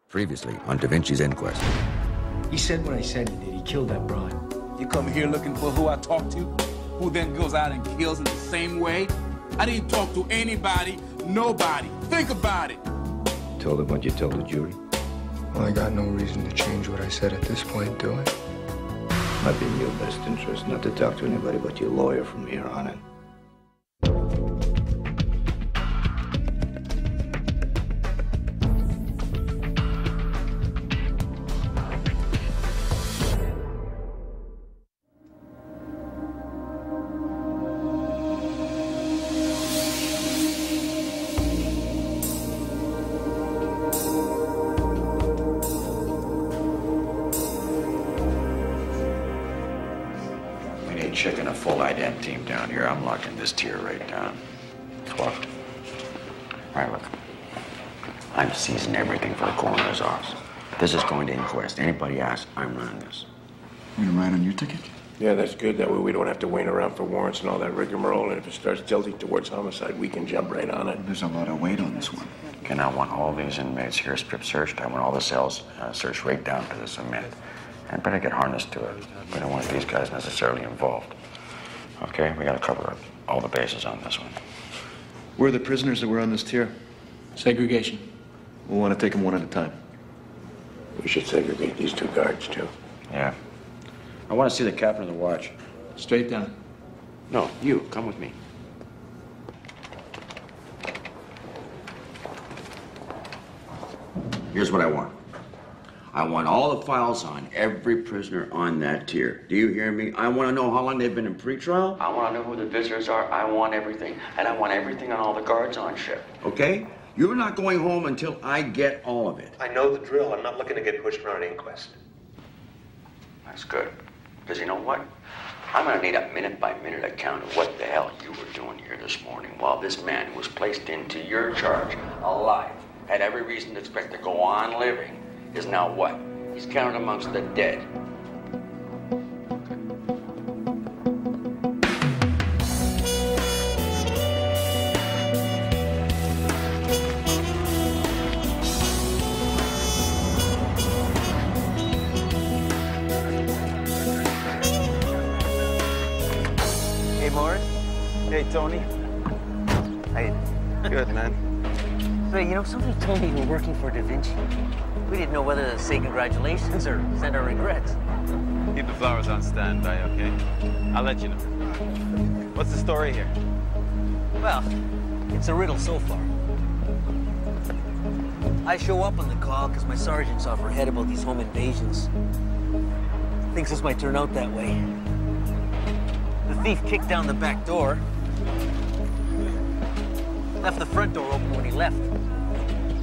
Previously on Vincis Inquest. He said what I said he did. He killed that broad. You come here looking for who I talk to, who then goes out and kills in the same way? I didn't talk to anybody, nobody. Think about it. Told him what you told the jury? Well, I got no reason to change what I said at this point, do I? Might be in your best interest not to talk to anybody but your lawyer from here on in. Checking a full ident team down here. I'm locking this tier right down. 12. All right, look. I'm seizing everything for the coroner's office. This is going to inquest. Anybody asks, I'm running this. You gonna ride on your ticket? Yeah, that's good. That way we don't have to wait around for warrants and all that rigmarole. And if it starts tilting towards homicide, we can jump right on it. There's a lot of weight on this one. And I want all these inmates here strip searched. I want all the cells searched right down to the cement. I better get harnessed to it. We don't want these guys necessarily involved. Okay, we gotta cover up all the bases on this one. Where are the prisoners that were on this tier? Segregation. We'll want to take them one at a time. We should segregate these two guards, too. Yeah. I want to see the captain of the watch. Straight down. No, you. Come with me. Here's what I want. I want all the files on every prisoner on that tier. Do you hear me? I want to know how long they've been in pretrial. I want to know who the visitors are. I want everything. And I want everything on all the guards on ship. Okay? You're not going home until I get all of it. I know the drill. I'm not looking to get pushed around an inquest. That's good. Because you know what? I'm going to need a minute-by-minute account of what the hell you were doing here this morning while this man who was placed into your charge, alive, had every reason to expect to go on living, is now what? He's counted amongst the dead. Hey, Morris. Hey, Tony. Hey. Good, man. Hey, you know, somebody told me you were working for Da Vinci. We didn't know whether to say congratulations or send our regrets. Keep the flowers on standby, okay? I'll let you know. What's the story here? Well, it's a riddle so far. I show up on the call because my sergeant's off her head about these home invasions. Thinks this might turn out that way. The thief kicked down the back door. Left the front door open when he left.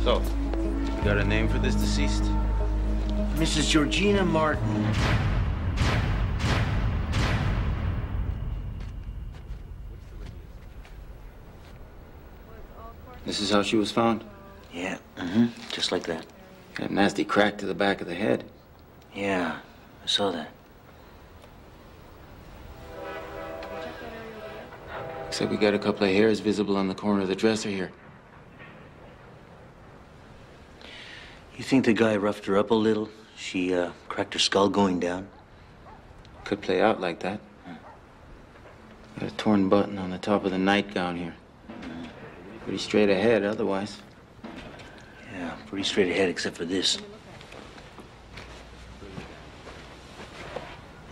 So, you got a name for this deceased? Mrs. Georgina Martin. This is how she was found? Yeah, just like that. Got a nasty crack to the back of the head. Yeah, I saw that. Looks like we got a couple of hairs visible on the corner of the dresser here. You think the guy roughed her up a little? She cracked her skull going down? Could play out like that. Got a torn button on the top of the nightgown here. Pretty straight ahead otherwise. Yeah, pretty straight ahead except for this.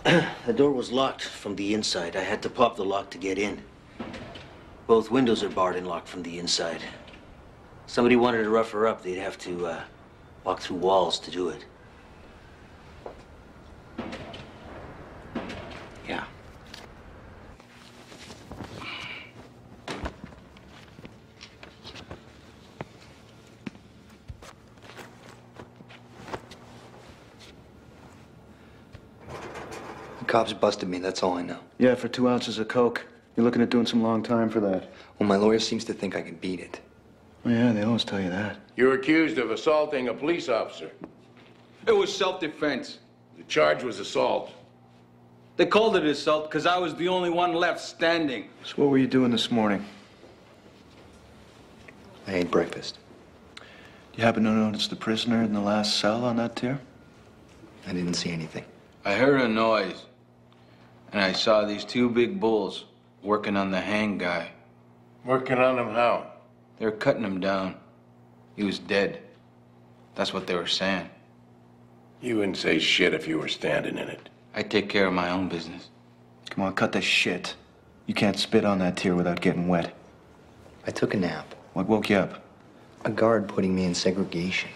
The door was locked from the inside. I had to pop the lock to get in. Both windows are barred and locked from the inside. Somebody wanted to rough her up, they'd have to walk through walls to do it. Yeah. The cops busted me, that's all I know. Yeah, for 2 ounces of coke. You're looking at doing some long time for that. Well, my lawyer seems to think I can beat it. Oh, yeah, they always tell you that. You're accused of assaulting a police officer. It was self-defense. The charge was assault. They called it assault because I was the only one left standing. So what were you doing this morning? I ate breakfast. You happen to notice the prisoner in the last cell on that tier? I didn't see anything. I heard a noise, and I saw these two big bulls working on the hang guy. Working on him how? They were cutting him down. He was dead. That's what they were saying. You wouldn't say shit if you were standing in it. I take care of my own business. Come on, cut the shit. You can't spit on that tier without getting wet. I took a nap. What woke you up? A guard putting me in segregation.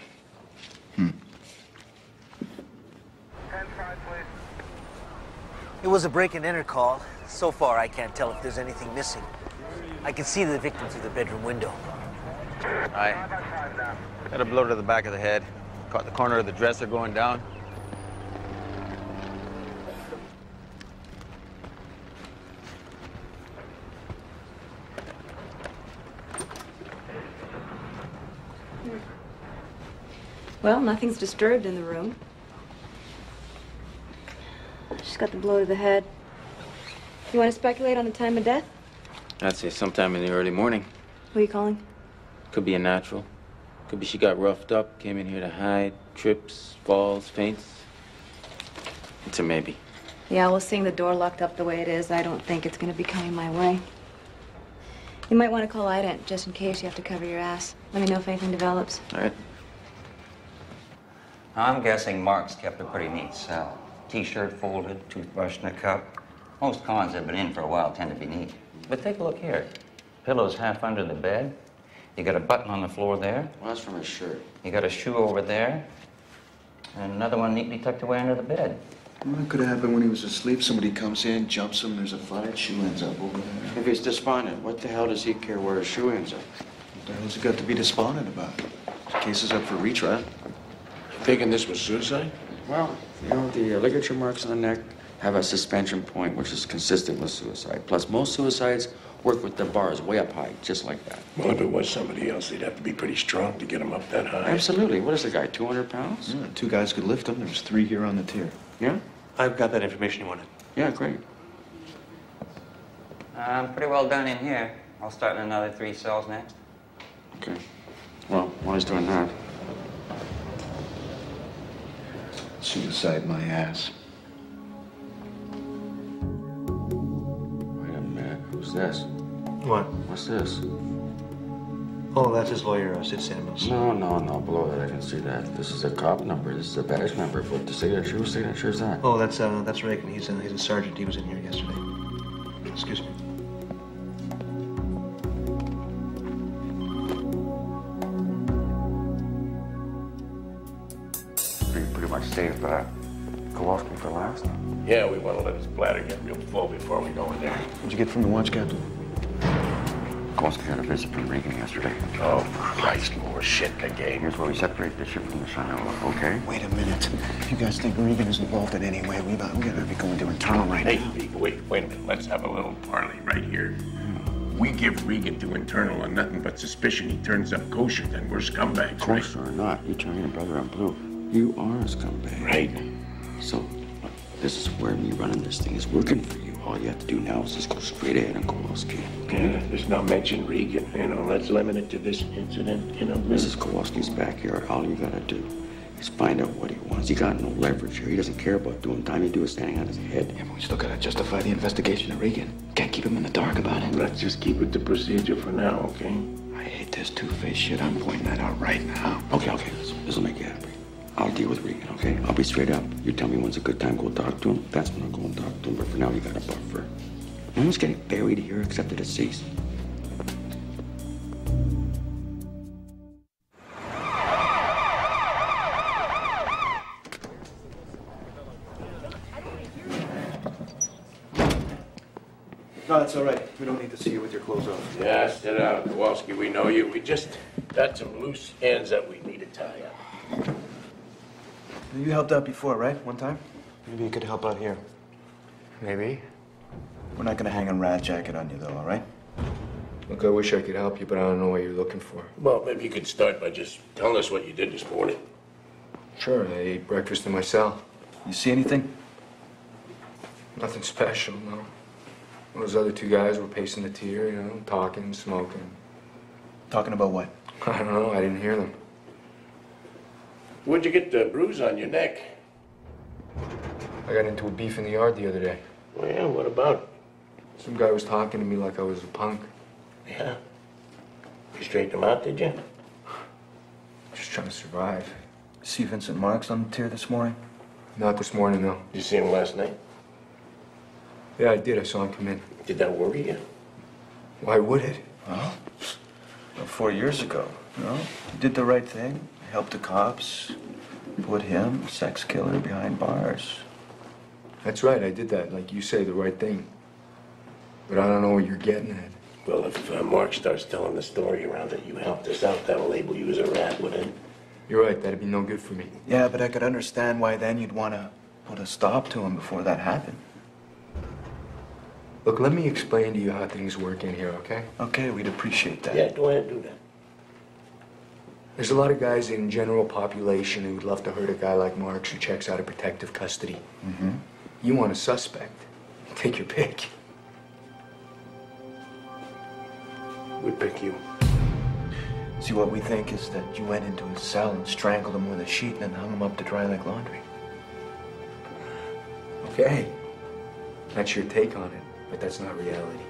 It was a break-and-enter call. So far, I can't tell if there's anything missing. I can see the victim through the bedroom window. I got a blow to the back of the head. Caught the corner of the dresser going down. Well, nothing's disturbed in the room. Just got the blow to the head. You want to speculate on the time of death? I'd say sometime in the early morning. Who are you calling? Could be a natural. Could be she got roughed up, came in here to hide, trips, falls, faints. It's a maybe. Yeah, well, seeing the door locked up the way it is, I don't think it's going to be coming my way. You might want to call Ident just in case you have to cover your ass. Let me know if anything develops. All right. I'm guessing Mark's kept a pretty neat cell. T-shirt folded, toothbrush in a cup. Most cons that have been in for a while tend to be neat. But take a look here. Pillow's half under the bed. You got a button on the floor there. Well, that's from his shirt. You got a shoe over there. And another one neatly tucked away under the bed. Well, it could have happened when he was asleep. Somebody comes in, jumps him, there's a fight, shoe ends up over there. If he's despondent, what the hell does he care where his shoe ends up? What the hell's he got to be despondent about? The case is up for retrial. You thinking this was suicide? Well, you know, the ligature marks on the neck have a suspension point, which is consistent with suicide. Plus, most suicides work with the bars way up high, just like that. Well, if it was somebody else, they'd have to be pretty strong to get him up that high. Absolutely. What is the guy, 200 pounds? Yeah, 2 guys could lift him. There's 3 here on the tier. Yeah? I've got that information you wanted. Yeah, great. I'm pretty well done in here. I'll start in another 3 cells next. Okay. Well, while he's doing that, Suicide my ass. wait a minute. Who's this? What? What's this? Oh, that's his lawyer, Sid Samuels. No, below that, I can see that. This is a cop number. This is a badge number. But the signature, whose signature is that? Oh, that's Reagan. He's a sergeant. He was in here yesterday. Excuse me. Pretty much saved Kowalski for last. Yeah, we want to let his bladder get real full before we go in there. What'd you get from the watch captain? Kowalski had a visit from Regan yesterday. Oh, Christ, more shit again. Here's where we separate the ship from the shine, okay? Wait a minute. If you guys think Regan is involved in any way, we gotta be going to internal right Hey, now. people, wait a minute. Let's have a little parley right here. We give Regan to internal on nothing but suspicion he turns up kosher, then we're scumbags, right? Kosher or not, you turn your brother on blue. You are a scumbag. Right. So, look, this is where me running this thing is working for you. All you have to do now is just go straight ahead on Kowalski. Yeah, just not mention Regan. You know, let's limit it to this incident. You know, This is Kowalski's backyard. All you gotta do is find out what he wants. He got no leverage here. He doesn't care about doing time. He do is standing on his head. Yeah, but we still gotta justify the investigation of Regan. Can't keep him in the dark about it. Let's just keep it to procedure for now, okay? I hate this two-faced shit. I'm pointing that out right now. Okay. This'll make you happy. I'll deal with Regan, okay? I'll be straight up. You tell me when's a good time to go talk to him. That's when I'll go and talk to him. But for now, you got a buffer. No one's getting buried here except the deceased. No, that's all right. We don't need to see you with your clothes off. Yeah, sit out, Kowalski. We know you. We just got some loose ends that we need to tie up. You helped out before, right? One time? Maybe you could help out here. Maybe. We're not gonna hang a rat jacket on you, though, all right? Look, I wish I could help you, but I don't know what you're looking for. Well, maybe you could start by just telling us what you did this morning. Sure, I ate breakfast in my cell. You see anything? Nothing special, no. Those other 2 guys were pacing the tier, you know, talking, smoking. Talking about what? I don't know, I didn't hear them. Where'd you get the bruise on your neck? I got into a beef in the yard the other day. Oh, yeah? What about? Some guy was talking to me like I was a punk. Yeah? You straightened him out, did you? Just trying to survive. See Vincent Marks on the tier this morning? Not this morning, though. Did you see him last night? Yeah, I did. I saw him come in. Did that worry you? Why would it? Well, 4 years ago, you know? You did the right thing. Helped the cops. Put him, a sex killer, behind bars. That's right. I did that. Like you say, the right thing. But I don't know what you're getting at. Well, if Mark starts telling the story around that you helped us out, that'll label you as a rat, wouldn't it? You're right. That'd be no good for me. Yeah, but I could understand why then you'd want to put a stop to him before that happened. Look, let me explain to you how things work in here, okay? Okay, we'd appreciate that. Yeah, go ahead, do that. There's a lot of guys in general population who would love to hurt a guy like Marks who checks out of protective custody. Mm-hmm. You want a suspect. Take your pick. We pick you. See, what we think is that you went into his cell and strangled him with a sheet and then hung him up to dry like laundry. Okay. That's your take on it, but that's not reality.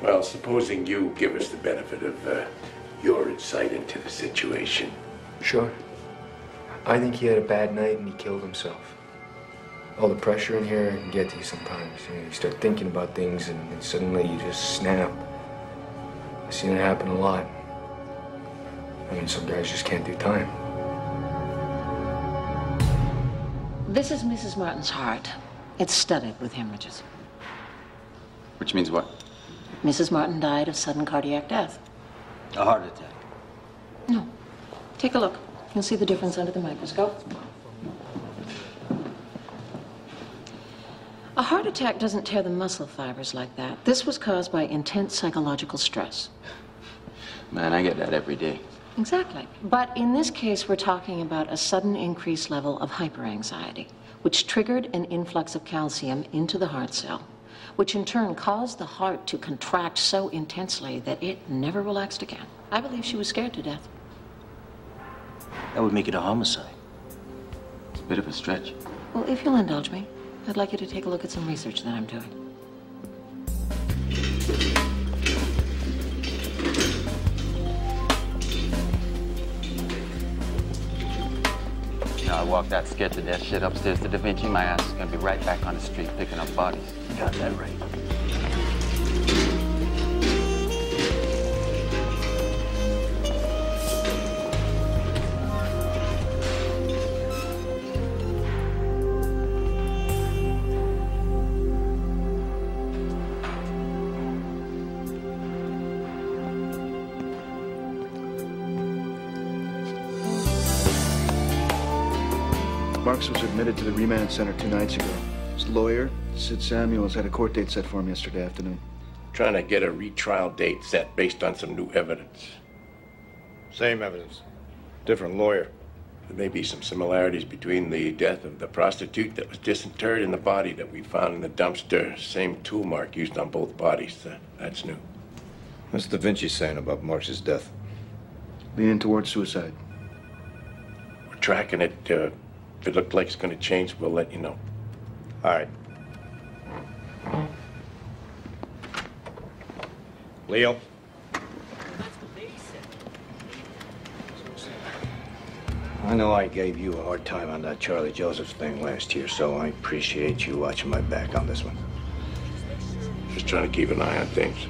Well, supposing you give us the benefit of your insight into the situation. Sure. I think he had a bad night and he killed himself. All the pressure in here can get to you sometimes. You start thinking about things and suddenly you just snap. I've seen it happen a lot. I mean, some guys just can't do time. This is Mrs. Martin's heart. It's studded with hemorrhages. Which means what? Mrs. Martin died of sudden cardiac death. A heart attack. No. Take a look. You'll see the difference under the microscope. A heart attack doesn't tear the muscle fibers like that. This was caused by intense psychological stress. Man, I get that every day. Exactly. But in this case, we're talking about a sudden increased level of hyperanxiety, which triggered an influx of calcium into the heart cell, which in turn caused the heart to contract so intensely that it never relaxed again. I believe she was scared to death. That would make it a homicide. It's a bit of a stretch. Well, if you'll indulge me, I'd like you to take a look at some research that I'm doing. You know, I walked that scared to death shit upstairs to Da Vinci. My ass is gonna be right back on the street picking up bodies. You got that right. Marks was admitted to the remand center 2 nights ago. His lawyer, Sid Samuels, had a court date set for him yesterday afternoon. Trying to get a retrial date set based on some new evidence. Same evidence. Different lawyer. There may be some similarities between the death of the prostitute that was disinterred and the body that we found in the dumpster. Same tool mark used on both bodies. That's new. What's Da Vinci saying about Marks' death? Leaning towards suicide. We're tracking it. If it looked like it's going to change, we'll let you know. All right. Leo? I know I gave you a hard time on that Charlie Joseph thing last year, so I appreciate you watching my back on this one. Just trying to keep an eye on things.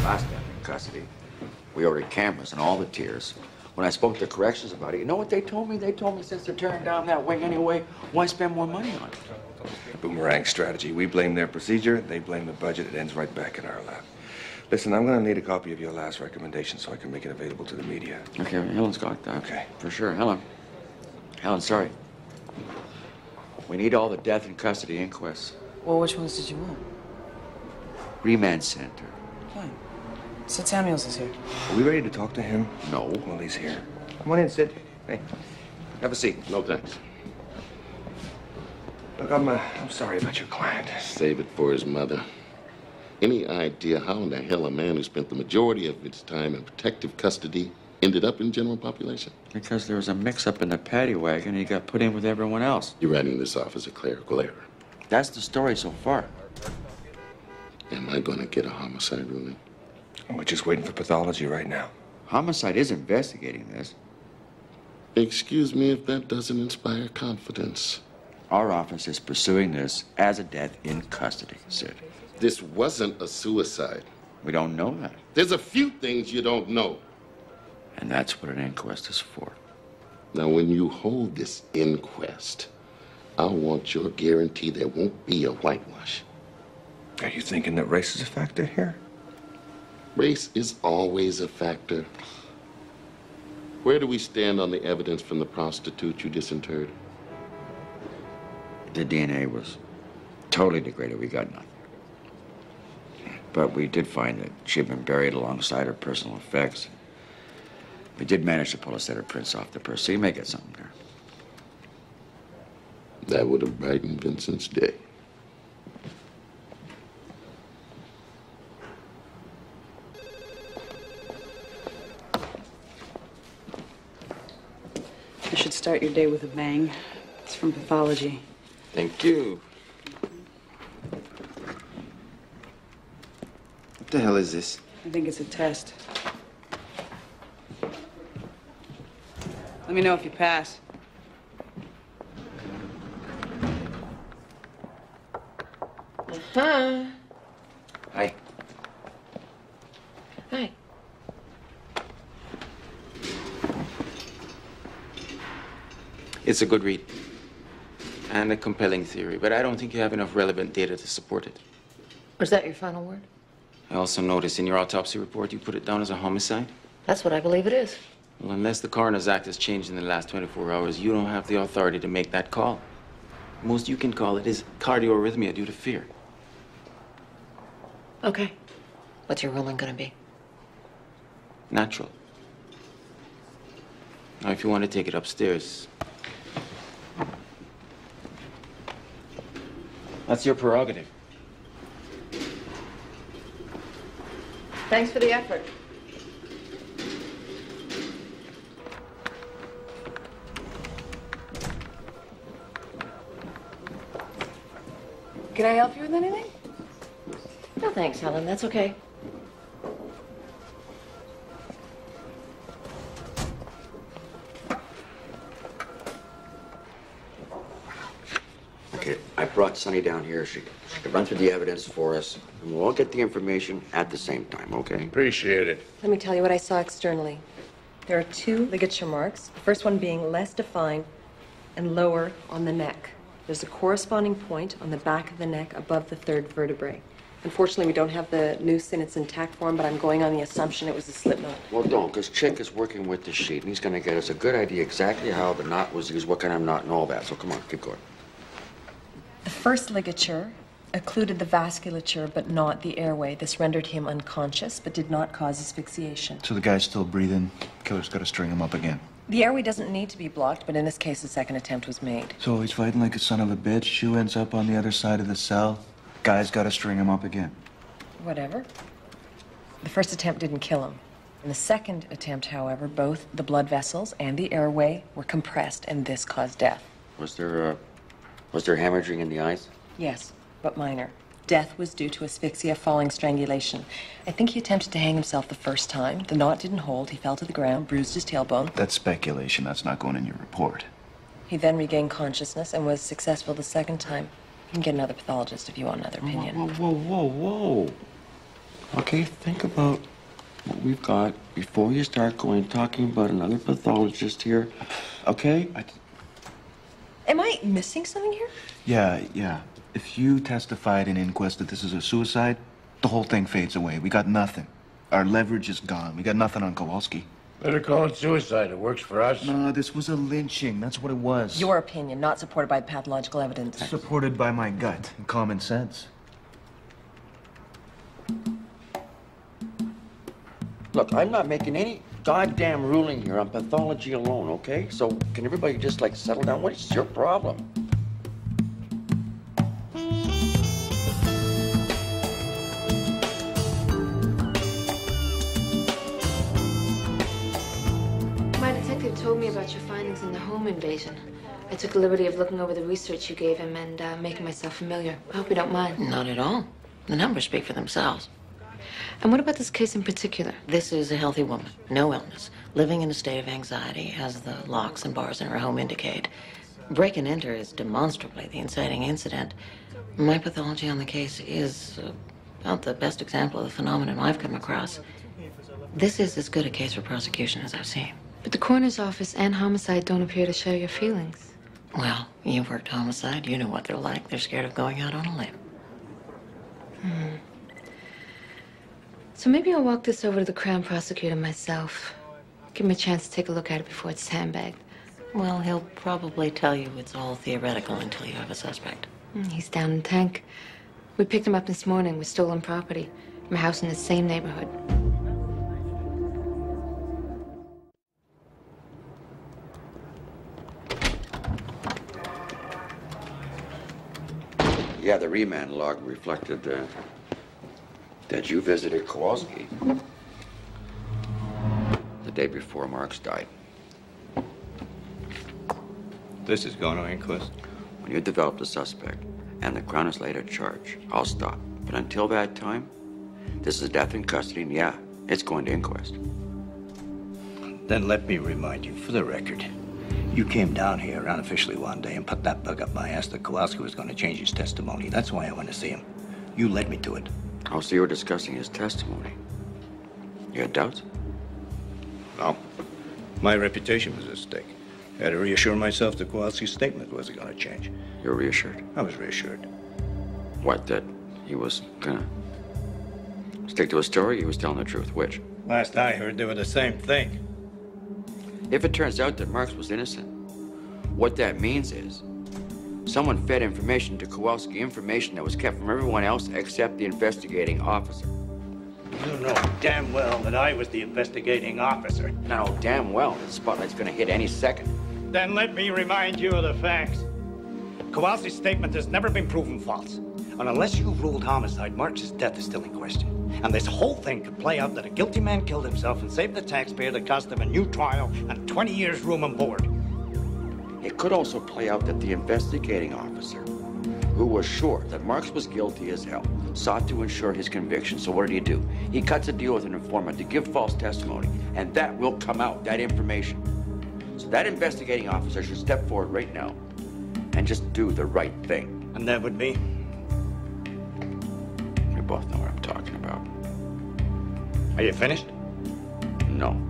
Last time in custody, we ordered cameras in all the tiers. When I spoke to corrections about it, you know what they told me? They told me since they're tearing down that wing anyway, why spend more money on it? Boomerang strategy. We blame their procedure, they blame the budget. It ends right back in our lap. Listen, I'm going to need a copy of your last recommendation so I can make it available to the media. Okay, Helen's got that. Okay. For sure. Helen, sorry. We need all the death and custody inquests. Well, which ones did you want? Remand center. Fine. Sid Samuels is here. Are we ready to talk to him? No. Well, he's here. Come on in, Sid. Hey, have a seat. No thanks. Look, I'm sorry about your client. Save it for his mother. Any idea how in the hell a man who spent the majority of his time in protective custody ended up in general population? Because there was a mix-up in the paddy wagon and he got put in with everyone else. You're writing this off as a clerical error. That's the story so far. Am I going to get a homicide ruling? We're just waiting for pathology right now. Homicide is investigating this. Excuse me if that doesn't inspire confidence. Our office is pursuing this as a death in custody, Sid. This wasn't a suicide. We don't know that. There's a few things you don't know. And that's what an inquest is for. Now, when you hold this inquest, I want your guarantee there won't be a whitewash. Are you thinking that race is a factor here? Race is always a factor. Where do we stand on the evidence from the prostitute you disinterred? The DNA was totally degraded. We got nothing. But we did find that she had been buried alongside her personal effects. We did manage to pull a set of prints off the purse, so you may get something there. That would have brightened Vincent's day. You should start your day with a bang. It's from pathology. Thank you. What the hell is this? I think it's a test. Let me know if you pass. Hi. Hi. It's a good read. And a compelling theory, but I don't think you have enough relevant data to support it. Was that your final word? I also noticed in your autopsy report you put it down as a homicide. That's what I believe it is. Well, unless the coroner's act has changed in the last 24 hours, you don't have the authority to make that call. Most you can call it is cardiorrhythmia due to fear. Okay. What's your ruling gonna be? Natural. Now, if you want to take it upstairs, that's your prerogative. Thanks for the effort. Can I help you with anything? No, thanks, Helen. That's okay. Okay, I brought Sunny down here. She can run through the evidence for us, and we'll all get the information at the same time, okay? Appreciate it. Let me tell you what I saw externally. There are 2 ligature marks, the first one being less defined and lower on the neck. There's a corresponding point on the back of the neck above the 3rd vertebrae. Unfortunately, we don't have the noose in its intact form, but I'm going on the assumption it was a slip knot. Well, don't, because Chick is working with the sheet, and he's going to get us a good idea exactly how the knot was used, what kind of knot, and all that. So come on, keep going. The first ligature occluded the vasculature, but not the airway. This rendered him unconscious, but did not cause asphyxiation. So the guy's still breathing. Killer's got to string him up again. The airway doesn't need to be blocked, but in this case, the second attempt was made. So he's fighting like a son of a bitch. Shoe ends up on the other side of the cell. Guy's got to string him up again. Whatever. The first attempt didn't kill him. In the second attempt, however, both the blood vessels and the airway were compressed, and this caused death. Was there hemorrhaging in the eyes? Yes, but minor. Death was due to asphyxia following strangulation. I think he attempted to hang himself the first time. The knot didn't hold. He fell to the ground, bruised his tailbone. That's speculation. That's not going in your report. He then regained consciousness and was successful the second time. You can get another pathologist if you want another opinion. Whoa. Okay, think about what we've got before you start talking about another pathologist here. Okay? Am I missing something here? Yeah. If you testified in inquest that this is a suicide, the whole thing fades away. We got nothing. Our leverage is gone. We got nothing on Kowalski. Better call it suicide. It works for us. No, this was a lynching. That's what it was. Your opinion, not supported by the pathological evidence. Supported by my gut and common sense. Look, I'm not making any goddamn ruling here on pathology alone, okay? So can everybody just, settle down? What is your problem? told me about your findings in the home invasion. I took the liberty of looking over the research you gave him and making myself familiar. I hope you don't mind. Not at all. The numbers speak for themselves. And what about this case in particular? This is a healthy woman, no illness, living in a state of anxiety, as the locks and bars in her home indicate. Break and enter is demonstrably the inciting incident. My pathology on the case is about the best example of the phenomenon I've come across. This is as good a case for prosecution as I've seen. But the coroner's office and homicide don't appear to share your feelings. Well, you've worked homicide. You know what they're like. They're scared of going out on a limb. So maybe I'll walk this over to the Crown Prosecutor myself. Give him a chance to take a look at it before it's sandbagged. Well, he'll probably tell you it's all theoretical until you have a suspect. He's down in tank. We picked him up this morning with stolen property from a house in the same neighborhood. Yeah, the remand log reflected that you visited Kowalski the day before Marks died. This is going to inquest. When you develop the suspect and the Crown is laid a charge, I'll stop. But until that time, this is death in custody, and yeah, it's going to inquest. Then let me remind you, for the record, you came down here unofficially one day and put that bug up my ass that Kowalski was going to change his testimony. That's why I went to see him. You led me to it. Oh, so you were discussing his testimony. You had doubts? No. My reputation was at stake. I had to reassure myself that Kowalski's statement wasn't going to change. You were reassured? I was reassured. What, that he was gonna stick to his story? He was telling the truth. Which? Last I heard, they were the same thing. If it turns out that Marks was innocent, what that means is someone fed information to Kowalski, information that was kept from everyone else except the investigating officer. You know damn well that I was the investigating officer. Now, damn well, the spotlight's gonna hit any second. Then let me remind you of the facts. Kowalski's statement has never been proven false. And unless you've ruled homicide, Marks' death is still in question. And this whole thing could play out that a guilty man killed himself and saved the taxpayer the cost of a new trial and 20 years room and board. It could also play out that the investigating officer, who was sure that Marks was guilty as hell, sought to ensure his conviction. So what did he do? He cuts a deal with an informant to give false testimony, and that will come out, that information. So that investigating officer should step forward right now and just do the right thing. And that would be? We both know what I'm talking about. Are you finished? No.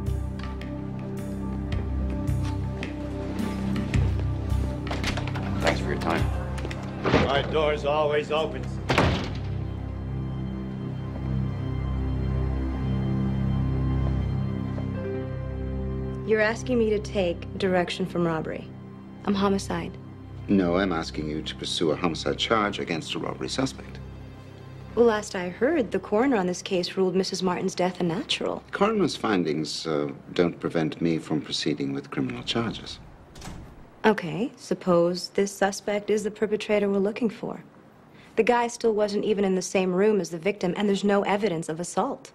Thanks for your time. My door's always open. You're asking me to take direction from robbery. I'm homicide. No, I'm asking you to pursue a homicide charge against a robbery suspect. Well, last I heard, the coroner on this case ruled Mrs. Martin's death a natural. Coroner's findings don't prevent me from proceeding with criminal charges. Okay, suppose this suspect is the perpetrator we're looking for. The guy still wasn't even in the same room as the victim, and there's no evidence of assault.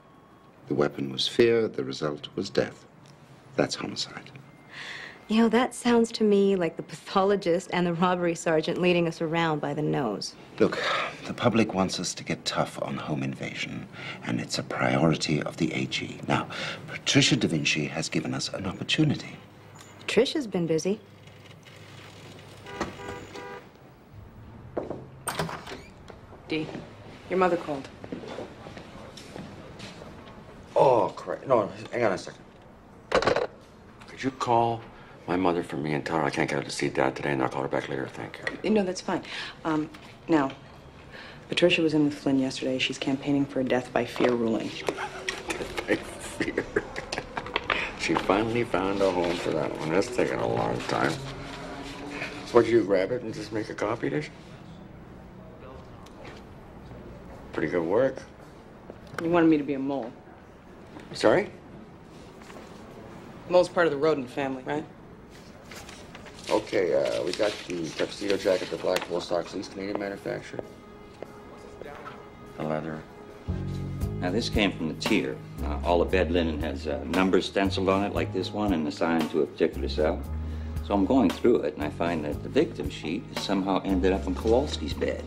The weapon was fear, the result was death. That's homicide. You know, that sounds to me like the pathologist and the robbery sergeant leading us around by the nose. Look, the public wants us to get tough on home invasion, and it's a priority of the AG. Now, Patricia Da Vinci has given us an opportunity. Tricia's been busy. Dee, your mother called. Oh, crap. No, hang on a second. Could you call my mother for me and tell her I can't get her to see Dad today, and I'll call her back later? Thank you. No, that's fine. Now, Patricia was in with Flynn yesterday. She's campaigning for a death by fear ruling. By fear. She finally found a home for that one. That's taken a long time. Would you grab it and just make a copy dish? Pretty good work. You wanted me to be a mole. Sorry? Mole's part of the rodent family, right? Okay, we got the tuxedo jacket, the black wool socks, East Canadian manufacturer. The leather. Now, this came from the tier. All the bed linen has numbers stenciled on it, like this one, and assigned to a particular cell. So I'm going through it, and I find that the victim's sheet has somehow ended up on Kowalski's bed.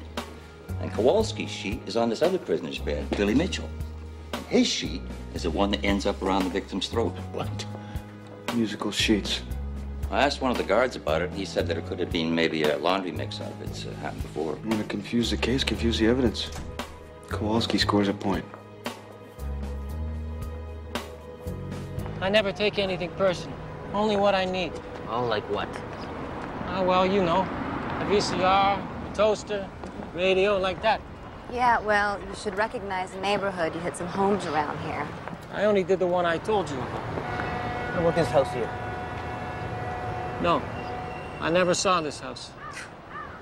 And Kowalski's sheet is on this other prisoner's bed, Billy Mitchell. His sheet is the one that ends up around the victim's throat. What? Musical sheets. I asked one of the guards about it, and he said that it could have been maybe a laundry mix-up. It's happened before. I'm gonna confuse the case, confuse the evidence. Kowalski scores a point. I never take anything personal. Only what I need. Oh, like what? Well, you know. A VCR, a toaster, radio, like that. Yeah, well, you should recognize the neighborhood. You hit some homes around here. I only did the one I told you about. What about this house here? No, I never saw this house.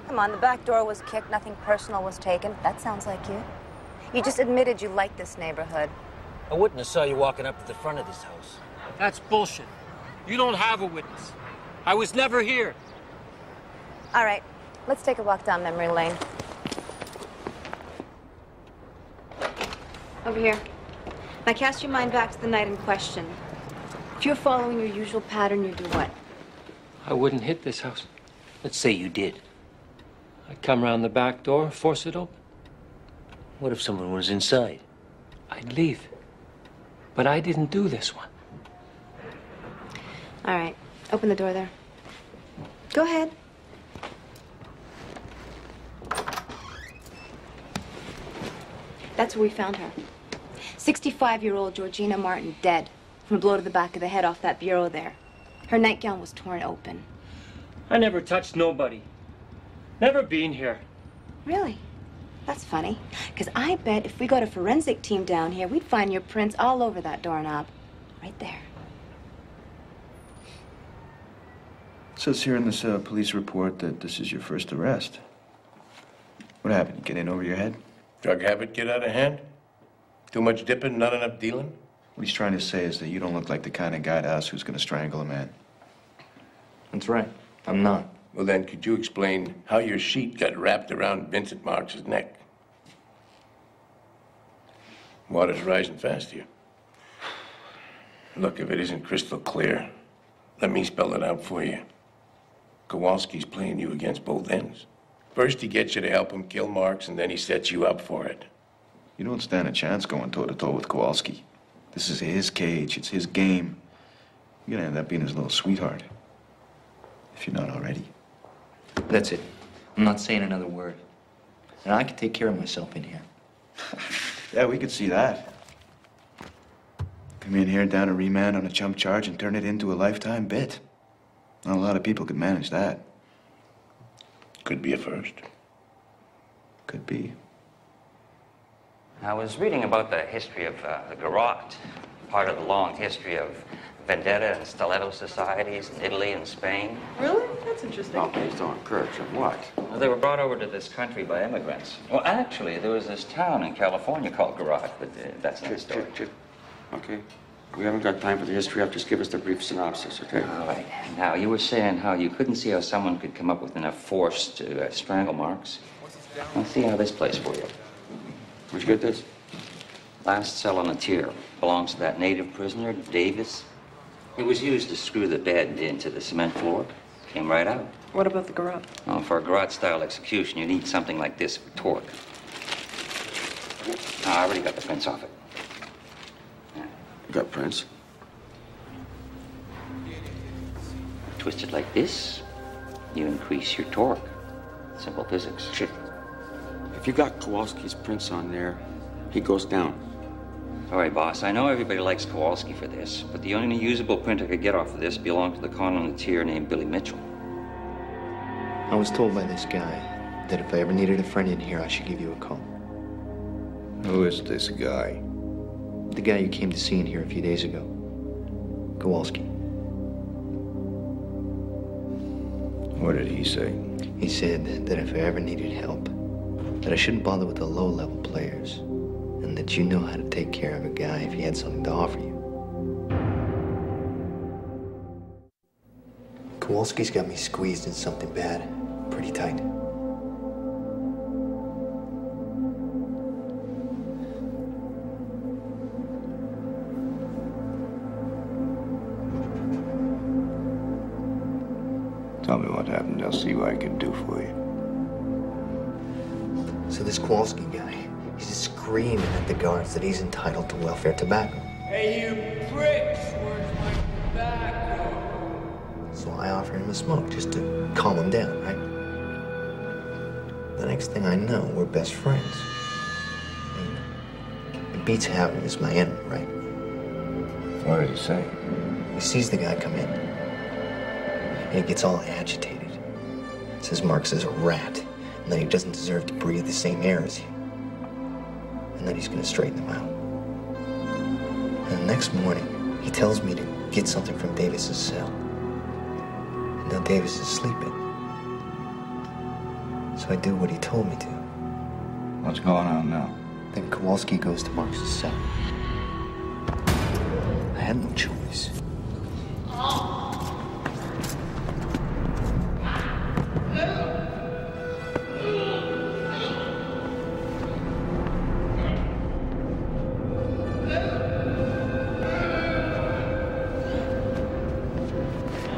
Come on, the back door was kicked, nothing personal was taken. That sounds like you. You just admitted you like this neighborhood. A witness saw you walking up to the front of this house. That's bullshit. You don't have a witness. I was never here. All right, let's take a walk down memory lane. Over here. Now cast your mind back to the night in question. If you're following your usual pattern, you do what? I wouldn't hit this house. Let's say you did. I'd come around the back door, force it open. What if someone was inside? I'd leave. But I didn't do this one. All right, open the door there. Go ahead. That's where we found her. 65-year-old Georgina Martin, dead from a blow to the back of the head off that bureau there. Her nightgown was torn open. I never touched nobody. Never been here. Really? That's funny. Because I bet if we got a forensic team down here, we'd find your prints all over that doorknob. Right there. It says here in this police report that this is your first arrest. What happened? You get in over your head? Drug habit get out of hand? Too much dipping, not enough dealing? What he's trying to say is that you don't look like the kind of guy to us who's gonna strangle a man. That's right. I'm not. Well, then, could you explain how your sheet got wrapped around Vincent Marks' neck? Water's rising fast here. Look, if it isn't crystal clear, let me spell it out for you. Kowalski's playing you against both ends. First, he gets you to help him kill Marks, and then he sets you up for it. You don't stand a chance going toe-to-toe with Kowalski. This is his cage. It's his game. You're gonna end up being his little sweetheart. If you're not already. That's it. I'm not saying another word. And I can take care of myself in here. Yeah, we could see that. Come in here down a remand on a chump charge and turn it into a lifetime bit. Not a lot of people could manage that. Could be a first. Could be. I was reading about the history of the garrote, part of the long history of vendetta and stiletto societies in Italy and Spain. Really? That's interesting. Not based on Kirch of what? Well, they were brought over to this country by immigrants. Well, actually, there was this town in California called Garrote, but that's not the story. Okay. We haven't got time for the history. I'll just give us the brief synopsis, okay? All right. Now, you were saying how you couldn't see how someone could come up with enough force to strangle Marks. Let's see how this plays for you. Where'd you get this? Last cell on the tier. Belongs to that native prisoner, Davis. It was used to screw the bed into the cement floor. Came right out. What about the garrote? Oh, for a garrote-style execution, you need something like this for torque. I already got the prints off it. You got prints? Twist it like this, you increase your torque. Simple physics. Shit. If you got Kowalski's prints on there, he goes down. All right, boss, I know everybody likes Kowalski for this, but the only usable print I could get off of this belonged to the con on the tier named Billy Mitchell. I was told by this guy that if I ever needed a friend in here, I should give you a call. Who is this guy? The guy you came to see in here a few days ago. Kowalski. What did he say? He said that if I ever needed help, that I shouldn't bother with the low-level players, and that you know how to take care of a guy if he had something to offer you. Kowalski's got me squeezed in something bad, pretty tight. Tell me what happened. I'll see what I can do for you. So this Kowalski guy, he's just screaming at the guards that he's entitled to welfare tobacco. Hey, you pricks! Where's my tobacco? So I offer him a smoke just to calm him down, right? The next thing I know, we're best friends. It beats having him as my enemy, right? What did he say? He sees the guy come in, and he gets all agitated. Says Marks is a rat, and that he doesn't deserve to breathe the same air as you. And then he's gonna straighten him out. And the next morning, he tells me to get something from Davis's cell. And now Davis is sleeping. So I do what he told me to. What's going on now? Then Kowalski goes to Marks' cell. I had no choice.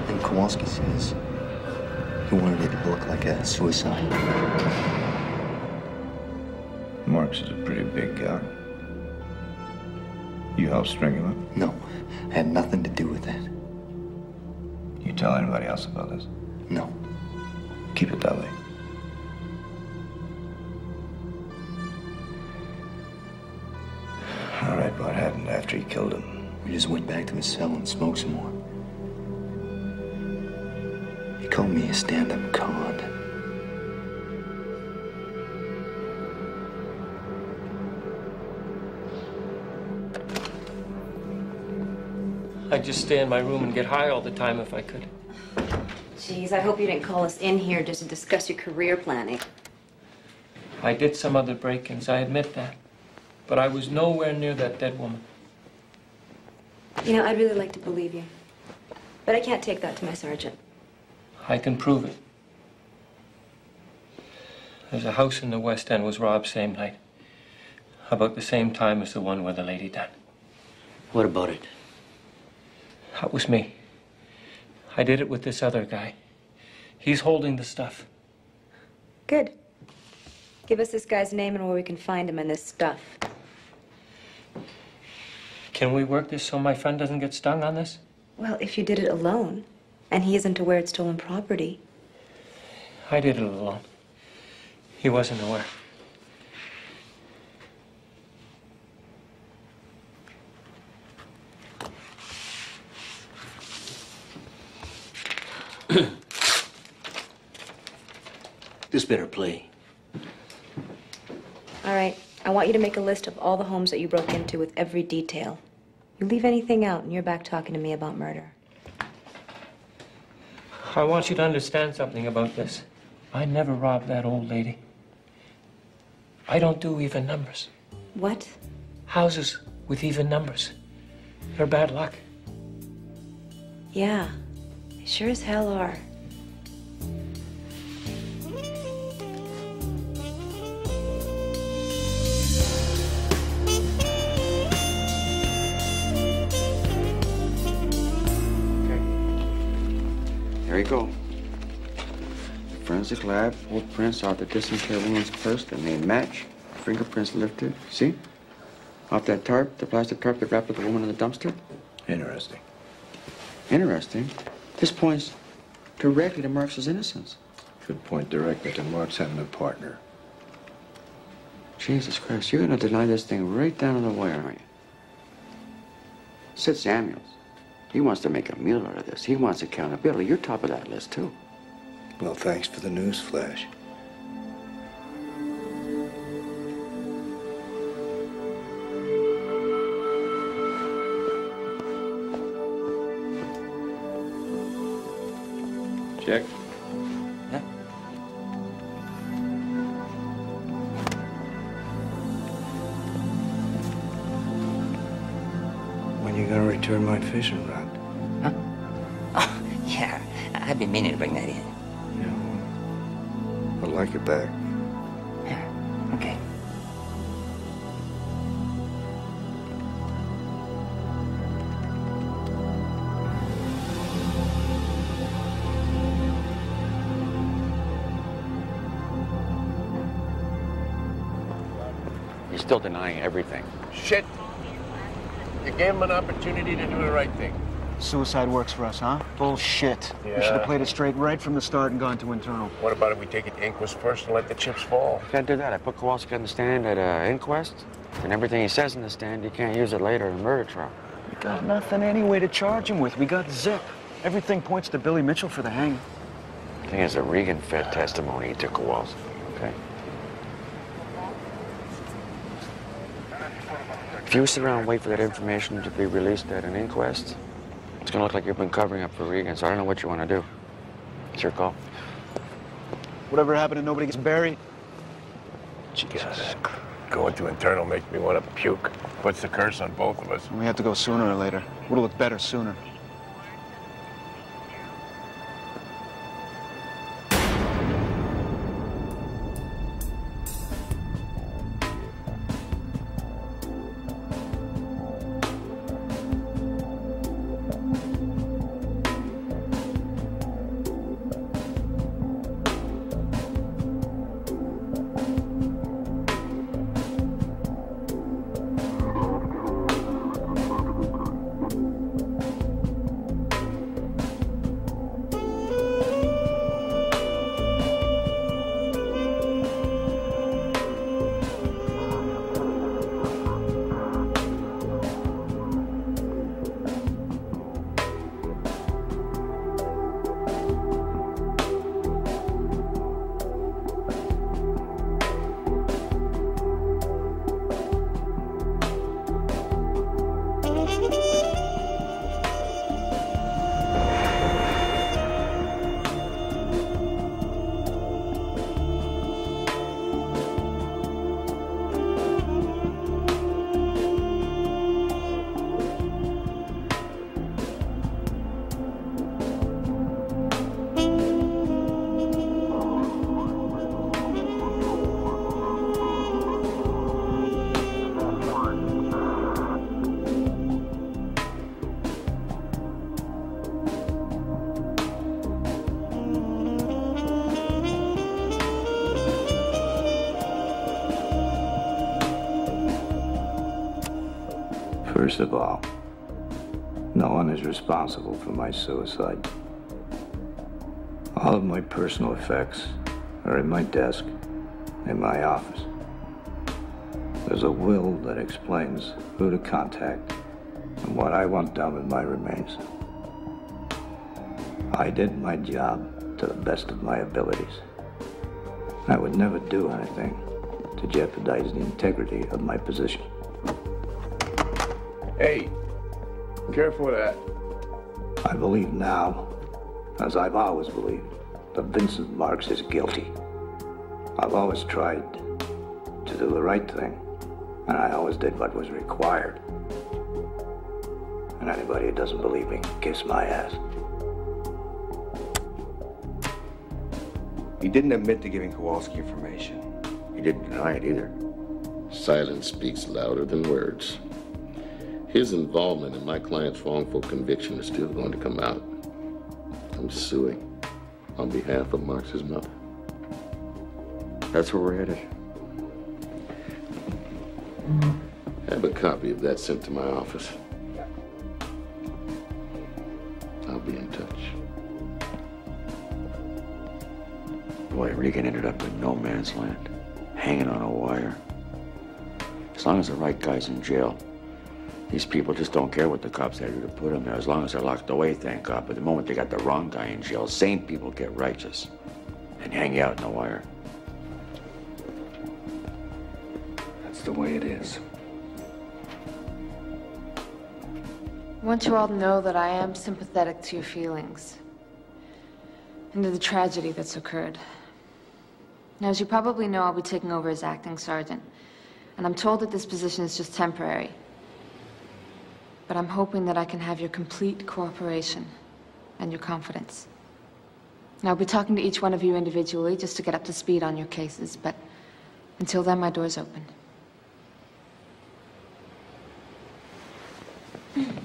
And Kowalski says he wanted it to look like a suicide. Marks is a pretty big guy. You helped string him up? No, I had nothing to do with that. You tell anybody else about this? No. Keep it that way. All right, what happened after he killed him? We just went back to his cell and smoked some more. He called me a stand-up con. I'd just stay in my room and get high all the time if I could. Jeez, I hope you didn't call us in here just to discuss your career planning. I did some other break-ins, I admit that. But I was nowhere near that dead woman. You know, I'd really like to believe you. But I can't take that to my sergeant. I can prove it. There's a house in the West End was robbed same night. About the same time as the one where the lady died. What about it? That was me. I did it with this other guy. He's holding the stuff. Good. Give us this guy's name and where we can find him and this stuff. Can we work this so my friend doesn't get stung on this? Well, if you did it alone, and he isn't aware it's stolen property. I did it alone. He wasn't aware. This better play. All right, I want you to make a list of all the homes that you broke into with every detail. You leave anything out and you're back talking to me about murder. I want you to understand something about this. I never robbed that old lady. I don't do even numbers. What? Houses with even numbers. They're bad luck. Yeah, they sure as hell are. There you go. The forensic lab pulled prints out the dysentery woman's purse. They made match. Fingerprints lifted. See? Off that tarp, the plastic tarp that wrapped up the woman in the dumpster. Interesting. Interesting. This points directly to Marks's innocence. Could point directly to Marks having a partner. Jesus Christ, you're gonna deny this thing right down to the wire, aren't you? Sid Samuels. He wants to make a meal out of this. He wants accountability. You're top of that list, too. Well, thanks for the news flash. Check. Yeah. When you gonna return my fishing rod? Huh? Oh, yeah. I've been meaning to bring that in. I'd like it back. Yeah, okay. still denying everything. Shit. You gave him an opportunity to do the right thing. Suicide works for us, huh? Bullshit. Yeah. We should have played it straight right from the start and gone to internal. What about if we take it to Inquest first and let the chips fall? You can't do that. I put Kowalski on the stand at Inquest, and everything he says in the stand, you can't use it later in a murder trial. We got nothing anyway to charge him with. We got zip. Everything points to Billy Mitchell for the hanging. I think it's a Regan-fed testimony to Kowalski, okay? If you sit around and wait for that information to be released at an inquest, it's gonna look like you've been covering up for Regan, so I don't know what you want to do. It's your call. Whatever happened to nobody gets buried? Jesus. Going to internal makes me want to puke. Puts the curse on both of us. We have to go sooner or later. What'll look better sooner? First of all, no one is responsible for my suicide. All of my personal effects are in my desk, in my office. There's a will that explains who to contact and what I want done with my remains. I did my job to the best of my abilities. I would never do anything to jeopardize the integrity of my position. Hey, careful with that. I believe now, as I've always believed, that Vincent Marks is guilty. I've always tried to do the right thing, and I always did what was required. And anybody who doesn't believe me can kiss my ass. He didn't admit to giving Kowalski information. He didn't deny it either. Silence speaks louder than words. His involvement in my client's wrongful conviction is still going to come out. I'm suing on behalf of Marx's mother. That's where we're headed. Have a copy of that sent to my office. I'll be in touch. Boy, Regan ended up in no man's land, hanging on a wire. As long as the right guy's in jail, these people just don't care what the cops had to do to put him there, as long as they're locked away, thank God. But the moment they got the wrong guy in jail, sane people get righteous and hang you out in the wire. That's the way it is. I want you all to know that I am sympathetic to your feelings and to the tragedy that's occurred. Now, as you probably know, I'll be taking over as acting sergeant, and I'm told that this position is just temporary. But I'm hoping that I can have your complete cooperation and your confidence. Now, I'll be talking to each one of you individually just to get up to speed on your cases, but until then, my door's open.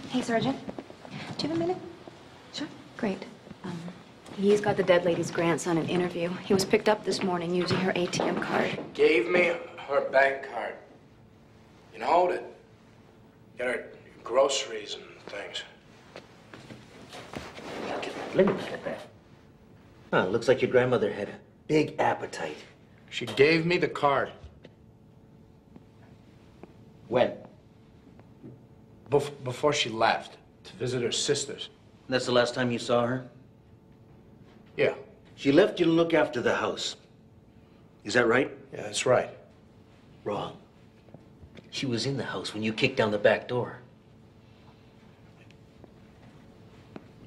Hey, Sergeant. Do you have a minute? Sure. Great. He's got the dead lady's grandson in interview. He was picked up this morning using her ATM card. Gave me her bank card. And hold it. Get her groceries and things. Let me look at that. Huh, looks like your grandmother had a big appetite. She gave me the card. When? Before she left to visit her sisters. That's the last time you saw her? Yeah. She left you to look after the house. Is that right? Yeah, that's right. Wrong. She was in the house when you kicked down the back door.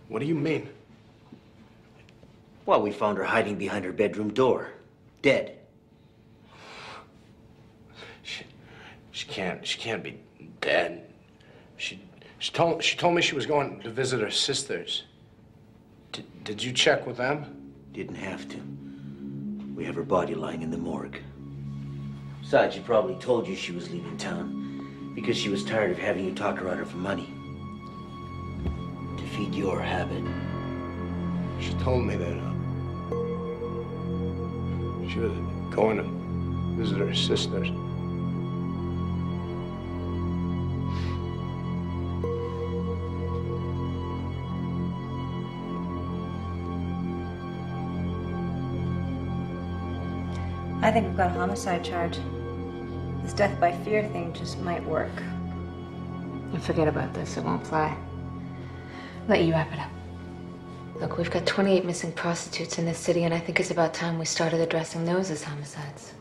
What do you mean? Well, we found her hiding behind her bedroom door, dead. She can't be dead. She told me she was going to visit her sisters. Did you check with them? Didn't have to. We have her body lying in the morgue. Besides, she probably told you she was leaving town because she was tired of having you talk her out of her money. To feed your habit. She told me that she was going to visit her sisters. I think we've got a homicide charge. This death by fear thing just might work. Forget about this. It won't fly. Let you wrap it up. Look, we've got 28 missing prostitutes in this city, and I think it's about time we started addressing those as homicides.